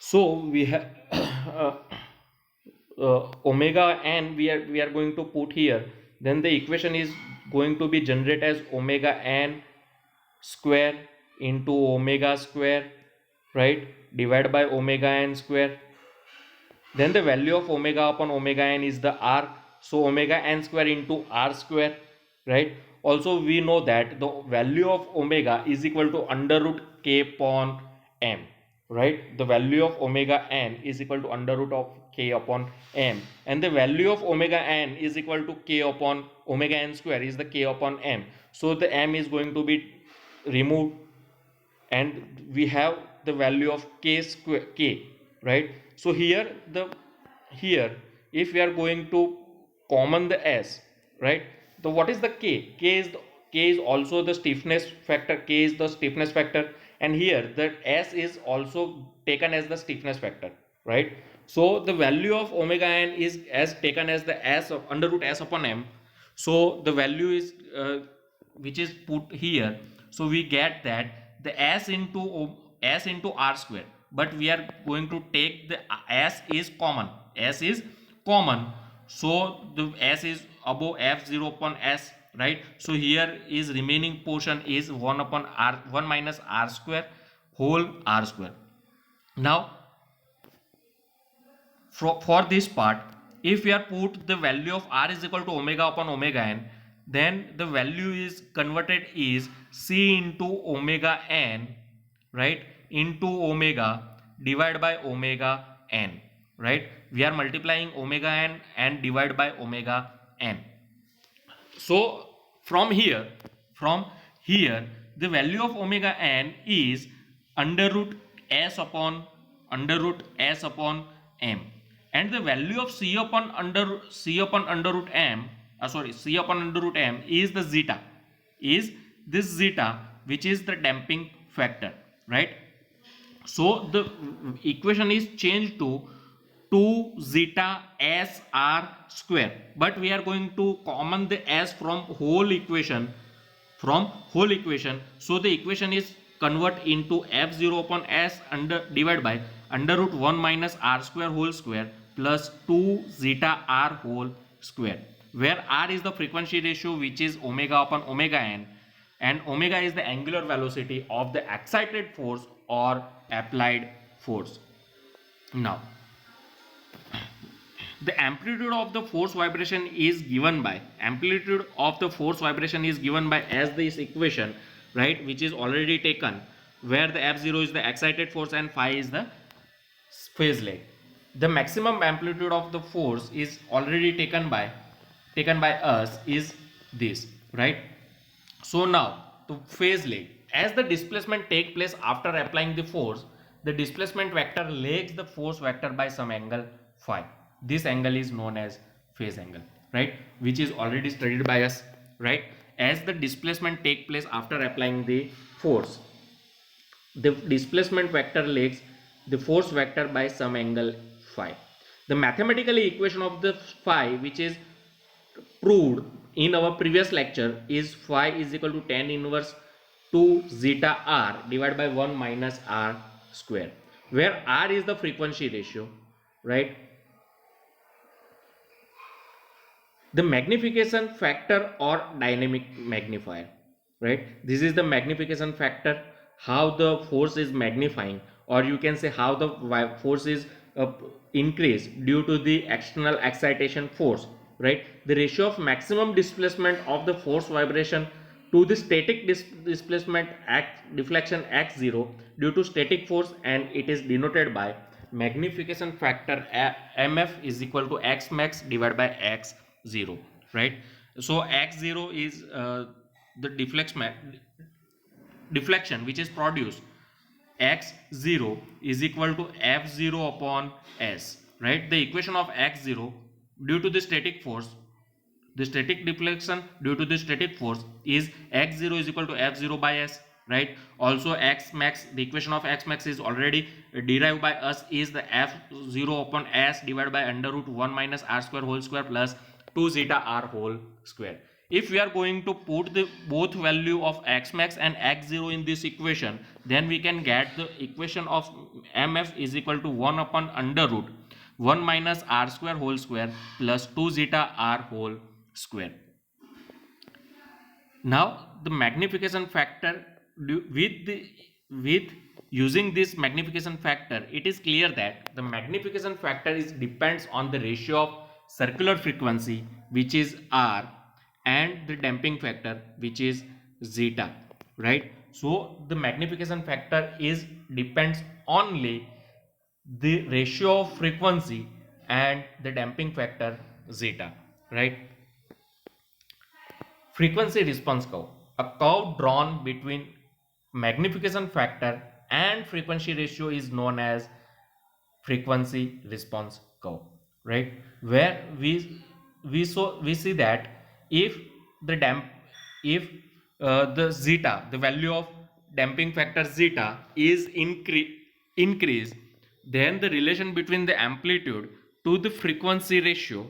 So we have omega n we are going to put here. Then the equation is going to be generated as omega n square into omega square, right, divided by omega n square. Then the value of omega upon omega n is the r, so omega n square into r square, right. Also we know that the value of omega is equal to under root k upon m, right. The value of omega n is equal to under root of k upon m, and the value of omega n is equal to k upon omega n square is the k upon m. So the m is going to be removed, and we have the value of k square k, right. So here if we are going to common the s, right, the what is the k is also the stiffness factor, k is the stiffness factor, and here the s is also taken as the stiffness factor, right. So the value of omega n is as taken as the s of under root s upon m. So the value is which is put here. So we get that the s into r square, but we are going to take the s is common. So the s is above f0 upon s, right. So here is remaining portion is 1 upon r, 1 minus r square whole r square. Now for this part, if we are put the value of r is equal to omega upon omega n, then the value is converted is c into omega n, right, into omega divided by omega n, right. We are multiplying omega n and divide by omega n. So from here the value of omega n is under root s upon m, and the value of c upon under root m, c upon under root m is the zeta, is this zeta, which is the damping factor, right. So the equation is changed to 2 zeta s r square, but we are going to common the s from whole equation, so the equation is convert into f0 upon s under divided by under root 1 minus r square whole square plus 2 zeta r whole square, where r is the frequency ratio, which is omega upon omega n, and omega is the angular velocity of the excited force or applied force. Now the amplitude of the force vibration is given by as this equation, right, which is already taken, where the f0 is the excited force and phi is the phase lag. The maximum amplitude of the force is already taken by us is this, right. So now the phase lag, as the displacement take place after applying the force, the displacement vector lags the force vector by some angle phi. This angle is known as phase angle, right, which is already studied by us, right. As the displacement take place after applying the force, the displacement vector lags the force vector by some angle phi. The mathematical equation of the phi, which is proved in our previous lecture, is phi is equal to tan inverse 2 zeta r divided by 1 minus r square, where r is the frequency ratio, right. The magnification factor or dynamic magnifier, right. This is the magnification factor, how the force is magnifying, or you can say how the force is increased due to the external excitation force, right. The ratio of maximum displacement of the force vibration to the static displacement deflection x0 due to static force, and it is denoted by magnification factor mf is equal to x max divided by x0, right. So x0 is the deflection which is produced, x0 is equal to f0 upon s, right. The equation of x0 due to the static force, the static deflection due to the static force, is x0 is equal to f0 by s, right. Also x max, the equation of x max is already derived by us, is the f0 upon s divided by under root 1 minus r square whole square plus 2 zeta r whole square. if we are going to put the both value of x max and x zero in this equation, then we can get the equation of mf is equal to 1 upon under root 1 minus r square whole square plus 2 zeta r whole square. Now the magnification factor, with using this magnification factor, it is clear that the magnification factor is depends on the ratio of circular frequency, which is r, and the damping factor, which is zeta, right? So the magnification factor is depends only the ratio of frequency and the damping factor zeta, right? Frequency response curve, a curve drawn between magnification factor and frequency ratio, is known as frequency response curve, right? Where we see that if the damp if the zeta, the value of damping factor zeta is increase, then the relation between the amplitude to the frequency ratio,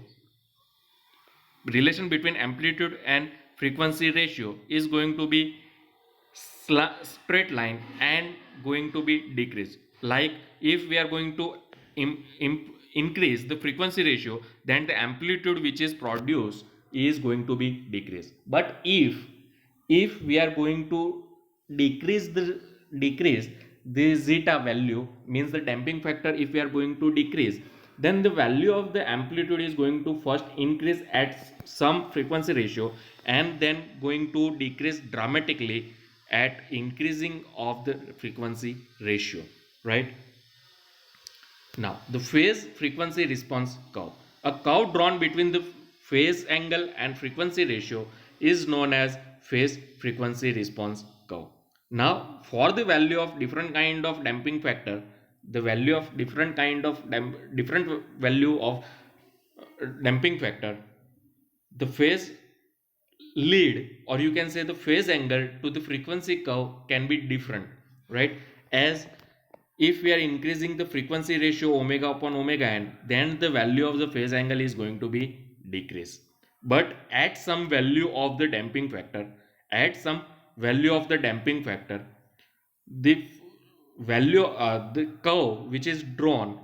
relation between amplitude and frequency ratio is going to be straight line and going to be decreased. Like if we are going to increase the frequency ratio, then the amplitude which is produced is going to be decreased. But if we are going to decrease the zeta value, means the damping factor, if we are going to decrease, then the value of the amplitude is going to first increase at some frequency ratio and then going to decrease dramatically at increasing of the frequency ratio, right? Now the phase frequency response curve, a curve drawn between the phase angle and frequency ratio, is known as phase frequency response curve. Now for the value of different kind of damping factor, the value of different kind of different value of damping factor, the phase lead, or you can say the phase angle to the frequency curve, can be different, right? As if we are increasing the frequency ratio omega upon omega n, then the value of the phase angle is going to be decrease. But at some value of the damping factor, at some value of the damping factor, the value, the curve which is drawn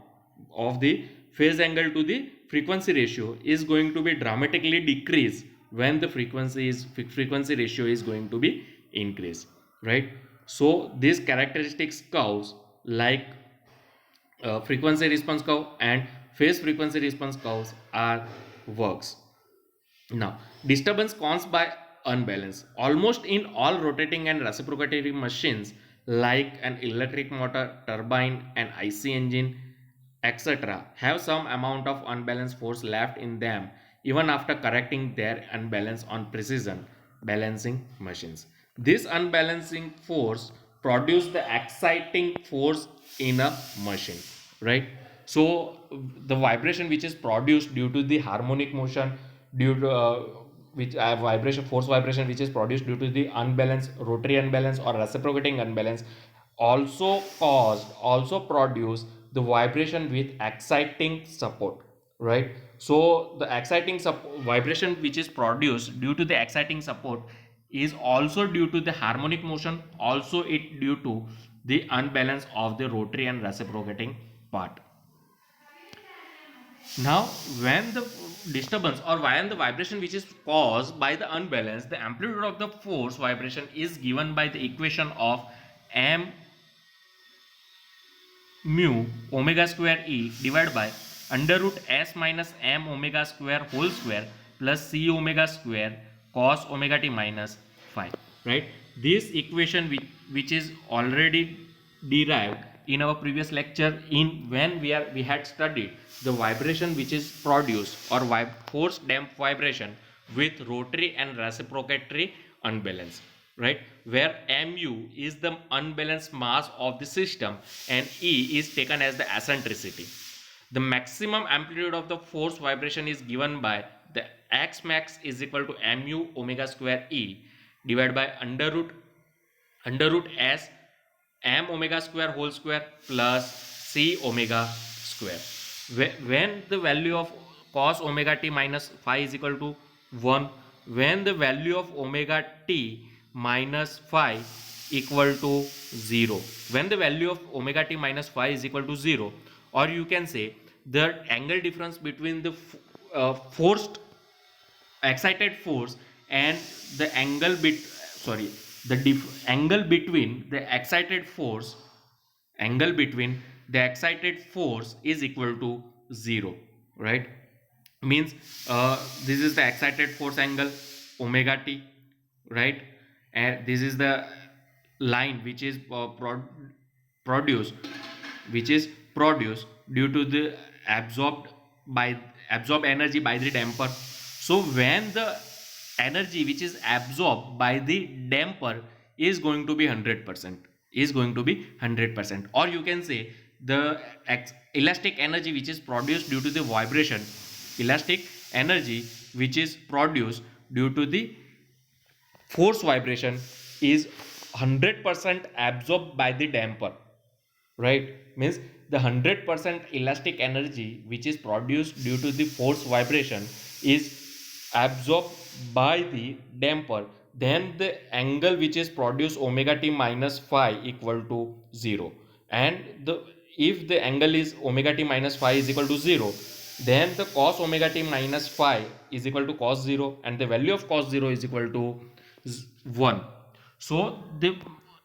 of the phase angle to the frequency ratio is going to be dramatically decreased when the frequency ratio is going to be increased, right? So these characteristics curves, like frequency response curve and phase frequency response curves, are works. Now, disturbance caused by unbalance. Almost in all rotating and reciprocating machines like an electric motor, turbine, an IC engine, etc., have some amount of unbalanced force left in them even after correcting their unbalance on precision balancing machines. This unbalancing force produces the exciting force in a machine, right? So the vibration which is produced due to the harmonic motion, due to which vibration, force vibration which is produced due to the unbalance, rotary unbalance or reciprocating unbalance, also produce the vibration with exciting support, right? So the vibration which is produced due to the exciting support is also due to the harmonic motion, also it due to the unbalance of the rotary and reciprocating part. Now when the disturbance or when the vibration which is caused by the unbalance, the amplitude of the force vibration is given by the equation of m mu omega square e divided by under root s minus m omega square whole square plus c omega square cos omega t minus phi, right? This equation which is already derived in our previous lecture, in when we had studied the vibration which is produced or force damped vibration with rotary and reciprocatory unbalance, right? Where mu is the unbalanced mass of the system and e is taken as the eccentricity. The maximum amplitude of the force vibration is given by the x max is equal to mu omega square e divided by under root s m omega square whole square plus c omega square. When the value of cos omega t minus phi is equal to 1, when the value of omega t minus phi equal to 0. When the value of omega t minus phi is equal to 0, or you can say the angle difference between the forced excited force and the angle angle between the excited force is equal to 0, right? Means this is the excited force angle omega t, right? And this is the line which is produced which is produced due to the absorbed by absorbed energy by the damper. So when the energy which is absorbed by the damper is going to be 100%, or you can say the elastic energy which is produced due to the vibration, elastic energy which is produced due to the force vibration is 100% absorbed by the damper, right? Means the 100% elastic energy which is produced due to the force vibration is absorbed by the damper, then the angle which is produced omega t minus phi equal to 0. And the if the angle is omega t minus phi is equal to 0, then the cos omega t minus phi is equal to cos 0, and the value of cos 0 is equal to 1. So the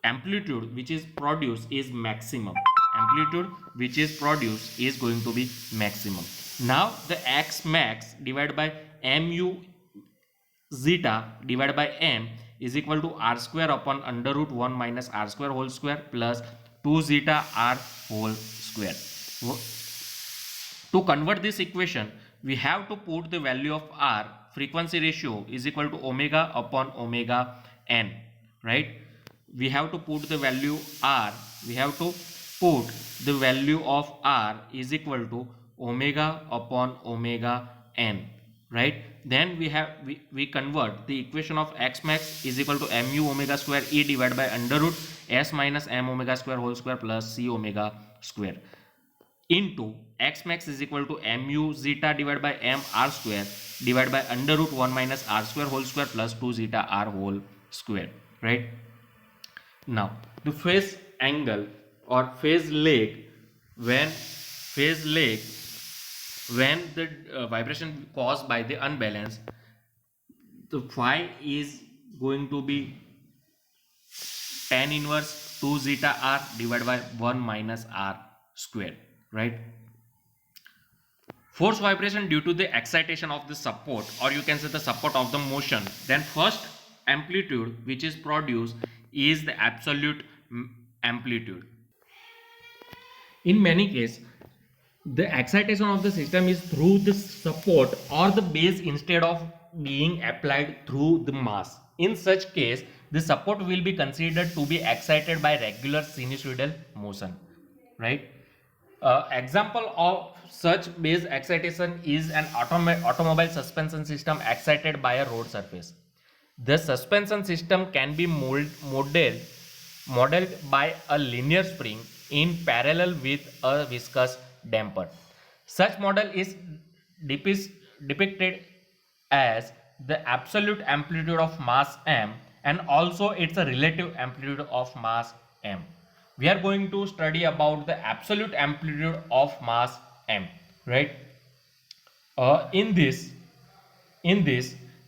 amplitude which is produced is maximum. Amplitude which is produced is going to be maximum. Now the x max divided by mu zeta divided by m is equal to r square upon under root 1 minus r square whole square plus 2 zeta r whole square. To convert this equation, we have to put the value of r, frequency ratio, is equal to omega upon omega n, right? We have to put the value r, we have to put the value of r is equal to omega upon omega n, right? Then we convert the equation of x max is equal to mu omega square e divided by under root s minus m omega square whole square plus c omega square into x max is equal to mu zeta divided by m r square divided by under root 1 minus r square whole square plus 2 zeta r whole square, right? Now the phase angle or phase leg, when the vibration caused by the unbalance, the phi is going to be tan inverse 2 zeta r divided by 1 minus r square, right? Force vibration due to the excitation of the support, or you can say the support of the motion, then first amplitude which is produced is the absolute amplitude. In many cases, the excitation of the system is through the support or the base instead of being applied through the mass. In such case, the support will be considered to be excited by regular sinusoidal motion, right? Example of such base excitation is an automobile suspension system excited by a road surface. The suspension system can be modeled by a linear spring in parallel with a viscous damper. Such model is depicted as the absolute amplitude of mass m and also its a relative amplitude of mass m. We are going to study about the absolute amplitude of mass m, right? In this,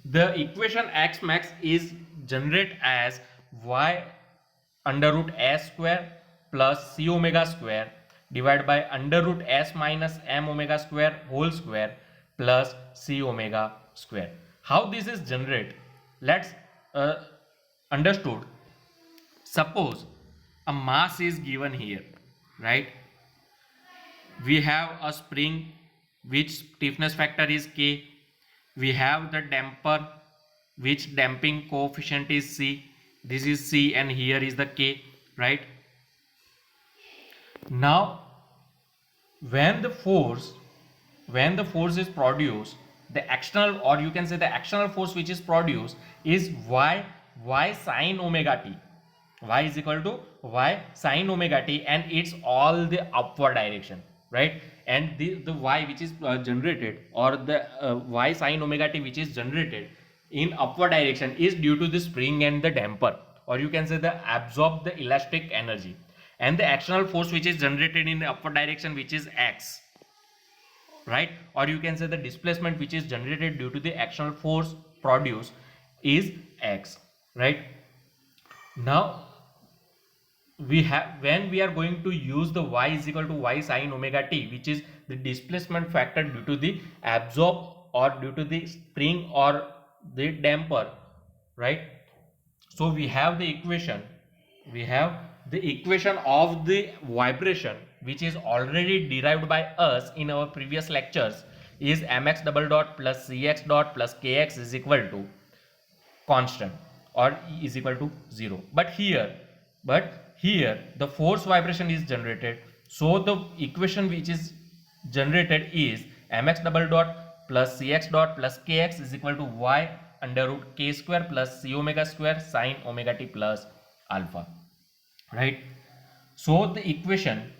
the equation x max is generated as y under root s square plus c omega square divided by under root s minus m omega square whole square plus c omega square. How this is generated? Let's understood. Suppose a mass is given here, right? We have a spring which stiffness factor is k. We have the damper which damping coefficient is c. This is c and here is the k, right? Now when the force is produced, the external, or you can say the external force which is produced is y sine omega t. Y is equal to y sine omega t, and it's all the upward direction, right? And the y which is generated, or the y sine omega t which is generated, in upward direction is due to the spring and the damper, or you can say the absorb the elastic energy, and the external force which is generated in the upward direction, which is x, right? Or you can say the displacement which is generated due to the external force produced is x, right? Now we have, when we are going to use the y is equal to y sine omega t, which is the displacement factor due to the absorb or due to the spring or the damper, right? So we have the equation, of the vibration, which is already derived by us in our previous lectures, is mx double dot plus cx dot plus kx is equal to constant, or is equal to 0. But here the force vibration is generated, so the equation which is generated is mx double dot plus cx dot plus kx is equal to y under root k square plus c omega square sine omega t plus alpha, right? So the equation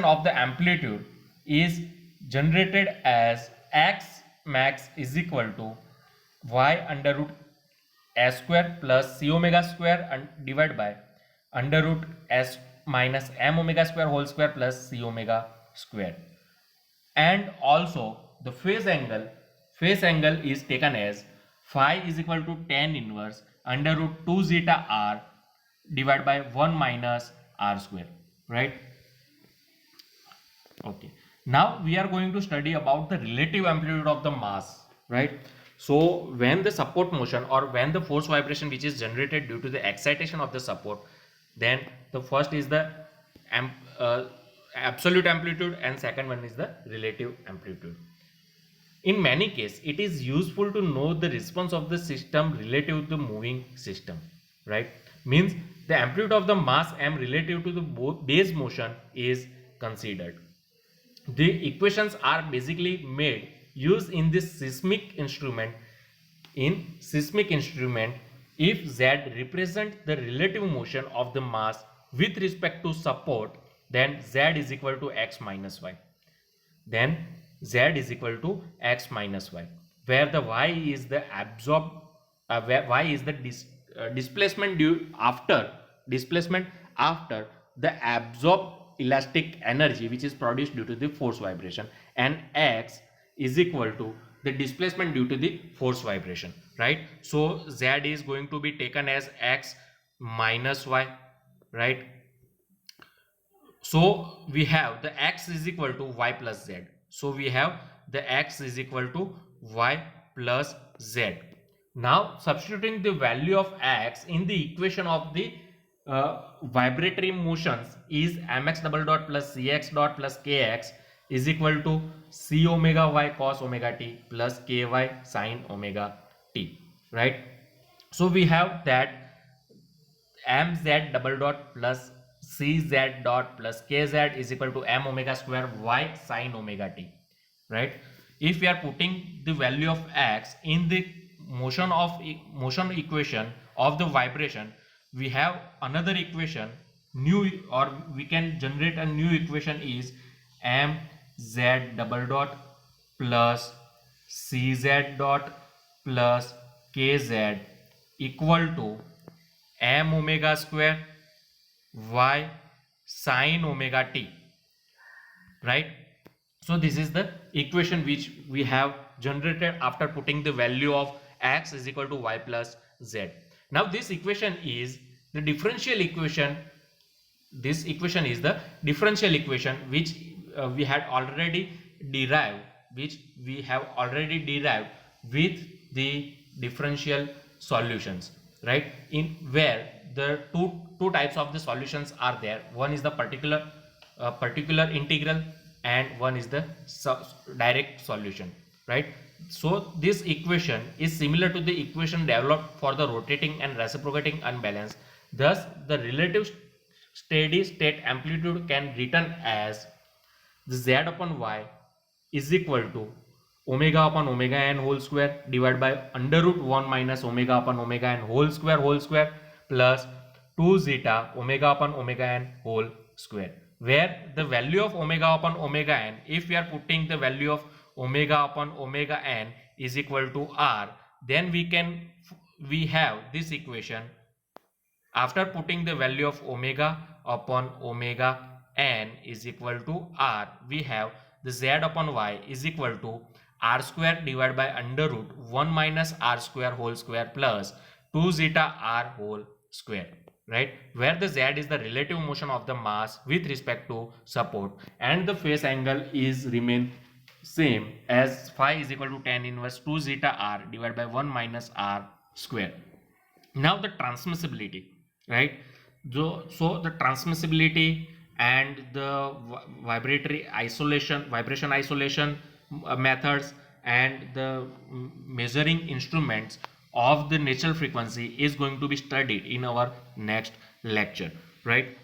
of the amplitude is generated as x max is equal to y under root s square plus c omega square and divided by under root s minus m omega square whole square plus c omega square. And also the phase angle is taken as phi is equal to tan inverse under root 2 zeta r divided by 1 minus r square, right? Okay, now we are going to study about the relative amplitude of the mass, right? So when the support motion, or when the force vibration which is generated due to the excitation of the support, then the first is the absolute amplitude and second one is the relative amplitude. In many cases, it is useful to know the response of the system relative to the moving system, right? Means the amplitude of the mass m relative to the base motion is considered. The equations are basically made used in this seismic instrument. In seismic instrument, if z represents the relative motion of the mass with respect to support, then z is equal to x minus y. Then z is equal to x minus y, where the y is the where y is the displacement after the absorbed elastic energy which is produced due to the force vibration, and x is equal to the displacement due to the force vibration, right? So z is going to be taken as x minus y, right? So we have the x is equal to y plus z. So we have the x is equal to y plus z. Now substituting the value of x in the equation of the vibratory motions is mx double dot plus cx dot plus kx is equal to c omega y cos omega t plus ky sin omega t, right? So we have that mz double dot plus cz dot plus kz is equal to m omega square y sin omega t, right? If we are putting the value of x in the motion equation of the vibration, we have another equation or we can generate a new equation is mz double dot plus cz dot plus kz equal to m omega square y sin omega t, right? So this is the equation which we have generated after putting the value of x is equal to y plus z. Now this equation is the differential equation. This equation is the differential equation which we have already derived with the differential solutions, right? In where the two types of the solutions are there. One is the particular integral and one is the direct solution, right? So this equation is similar to the equation developed for the rotating and reciprocating unbalance. Thus the relative steady state amplitude can be written as the z upon y is equal to omega upon omega n whole square divided by under root 1 minus omega upon omega n whole square plus 2 zeta omega upon omega n whole square, where the value of omega upon omega n, if we are putting the value of omega upon omega n is equal to r, then we have this equation. After putting the value of omega upon omega n is equal to r, we have the z upon y is equal to r square divided by under root 1 minus r square whole square plus 2 zeta r whole square, right, where the z is the relative motion of the mass with respect to support, and the phase angle is remain same as phi is equal to tan inverse 2 zeta r divided by 1 minus r square. Now the transmissibility, right? So the transmissibility and the vibratory isolation, vibration isolation methods, and the measuring instruments of the natural frequency is going to be studied in our next lecture, right?